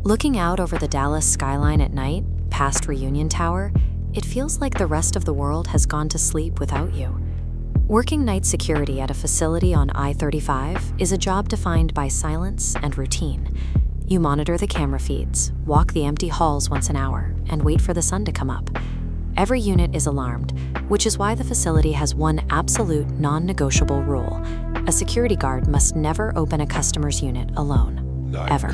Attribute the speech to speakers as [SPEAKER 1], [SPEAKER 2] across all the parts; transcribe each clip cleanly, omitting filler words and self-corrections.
[SPEAKER 1] Looking out over the Dallas skyline at night, past Reunion Tower, it feels like the rest of the world has gone to sleep without you. Working night security at a facility on I-35 is a job defined by silence and routine. You monitor the camera feeds, walk the empty halls once an hour, and wait for the sun to come up. Every unit is alarmed, which is why the facility has one absolute non-negotiable rule. A security guard must never open a customer's unit alone, ever.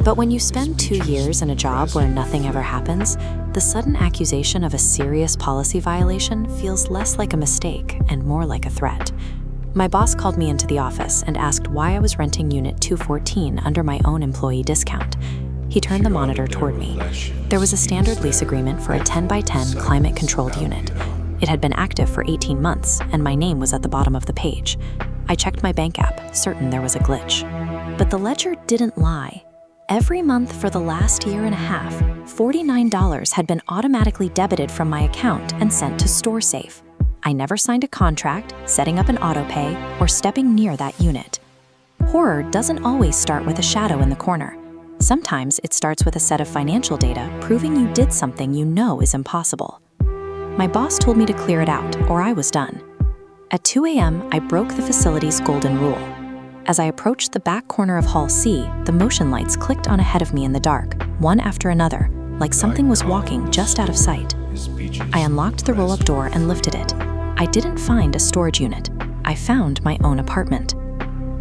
[SPEAKER 1] But when you spend 2 years in a job where nothing ever happens, the sudden accusation of a serious policy violation feels less like a mistake and more like a threat. My boss called me into the office and asked why I was renting Unit 214 under my own employee discount. He turned the monitor toward me. There was a standard lease agreement for a 10x10 climate-controlled unit. It had been active for 18 months, and my name was at the bottom of the page. I checked my bank app, certain there was a glitch. But the ledger didn't lie. Every month for the last year and a half, $49 had been automatically debited from my account and sent to StoreSafe. I never signed a contract, setting up an autopay, or stepping near that unit. Horror doesn't always start with a shadow in the corner. Sometimes it starts with a set of financial data proving you did something you know is impossible. My boss told me to clear it out, or I was done. At 2 a.m., I broke the facility's golden rule. As I approached the back corner of Hall C, the motion lights clicked on ahead of me in the dark, one after another, like something was walking just out of sight. I unlocked the roll-up door and lifted it. I didn't find a storage unit. I found my own apartment.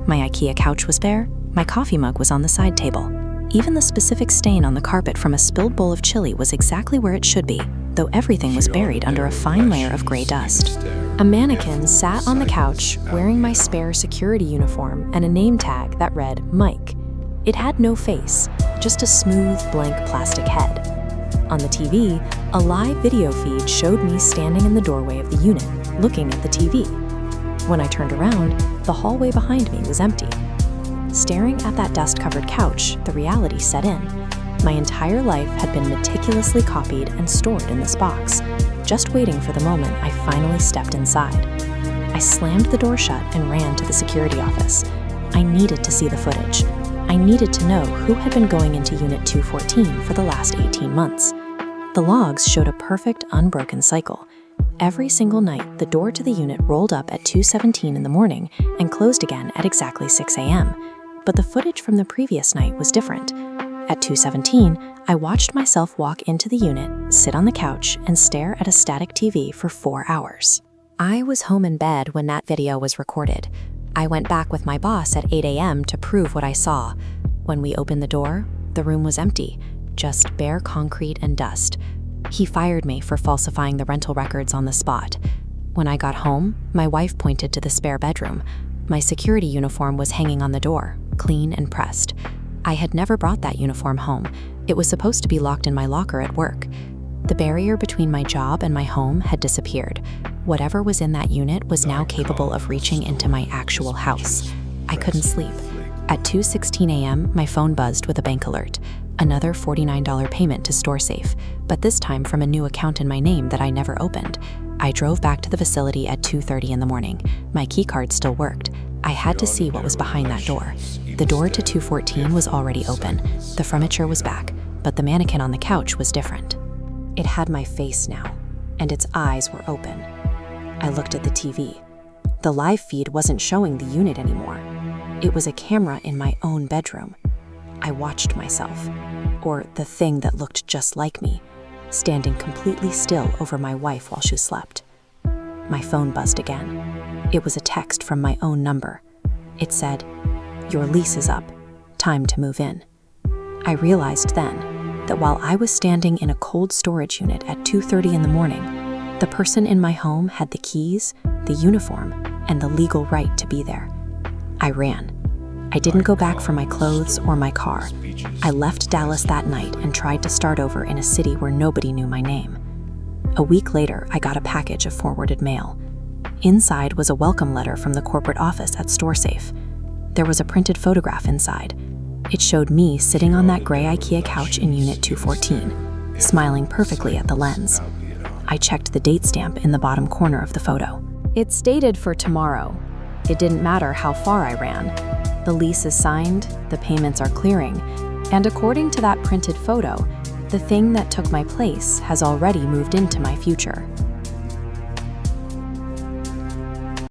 [SPEAKER 1] My IKEA couch was bare, my coffee mug was on the side table. Even the specific stain on the carpet from a spilled bowl of chili was exactly where it should be, though everything was buried under a fine layer of gray dust. A mannequin sat on the couch wearing my spare security uniform and a name tag that read Mike. It had no face, just a smooth, blank plastic head. On the TV, a live video feed showed me standing in the doorway of the unit, looking at the TV. When I turned around, the hallway behind me was empty. Staring at that dust-covered couch, the reality set in. My entire life had been meticulously copied and stored in this box, just waiting for the moment I finally stepped inside. I slammed the door shut and ran to the security office. I needed to see the footage. I needed to know who had been going into Unit 214 for the last 18 months. The logs showed a perfect, unbroken cycle. Every single night, the door to the unit rolled up at 2:17 in the morning and closed again at exactly 6 a.m. But the footage from the previous night was different. At 2:17, I watched myself walk into the unit, sit on the couch, and stare at a static TV for 4 hours. I was home in bed when that video was recorded. I went back with my boss at 8 a.m. to prove what I saw. When we opened the door, the room was empty, just bare concrete and dust. He fired me for falsifying the rental records on the spot. When I got home, my wife pointed to the spare bedroom. My security uniform was hanging on the door, clean and pressed. I had never brought that uniform home. It was supposed to be locked in my locker at work. The barrier between my job and my home had disappeared. Whatever was in that unit was now capable of reaching into my actual house. I couldn't sleep. At 2:16 a.m., my phone buzzed with a bank alert. Another $49 payment to StoreSafe, but this time from a new account in my name that I never opened. I drove back to the facility at 2:30 in the morning. My keycard still worked. I had to see what was behind that door. The door to 214 was already open. The furniture was back, but the mannequin on the couch was different. It had my face now, and its eyes were open. I looked at the TV. The live feed wasn't showing the unit anymore. It was a camera in my own bedroom. I watched myself, or the thing that looked just like me, standing completely still over my wife while she slept. My phone buzzed again. It was a text from my own number. It said, "Your lease is up. Time to move in." I realized then that while I was standing in a cold storage unit at 2:30 in the morning, the person in my home had the keys, the uniform, and the legal right to be there. I ran. I didn't go back for my clothes or my car. I left Dallas that night and tried to start over in a city where nobody knew my name. A week later, I got a package of forwarded mail. Inside was a welcome letter from the corporate office at StoreSafe. There was a printed photograph inside. It showed me sitting on that gray IKEA couch in Unit 214, smiling perfectly at the lens. I checked the date stamp in the bottom corner of the photo. It's dated for tomorrow. It didn't matter how far I ran. The lease is signed, the payments are clearing, And according to that printed photo, the thing that took my place has already moved into my future.